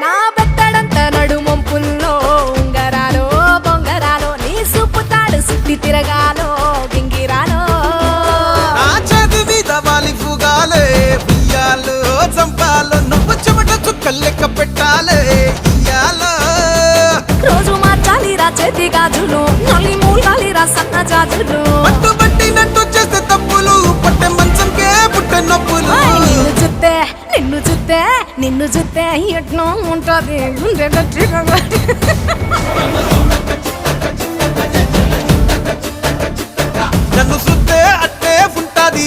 నా బెత్తడంత నడుమొంపుల్లో ఉంగరాలో బొంగరాలో నీ సూపు తాడు సుత్తి తిరగాలో గింగిరాలో నా చేతి మీద వాలి ఫుగాలే బియ్యాలు చంపాలో నువ్వు చెమట చుక్కలు లెక్క పెట్టాలే ఇయ్యాలో రోజు మార్చాలిరా చేతి గాజులు నల్లి మూలాలిరా సన్న జాజులు పట్టు పట్టినట్టు చేస్తే తప్పులు పట్టే మంచంకే పుట్టే నొప్పులు నిన్ను చూస్తే ఎట్నో ఉంటుంది గుండె గట్టిగా నన్ను సుత్తే అట్టే ఉంటాది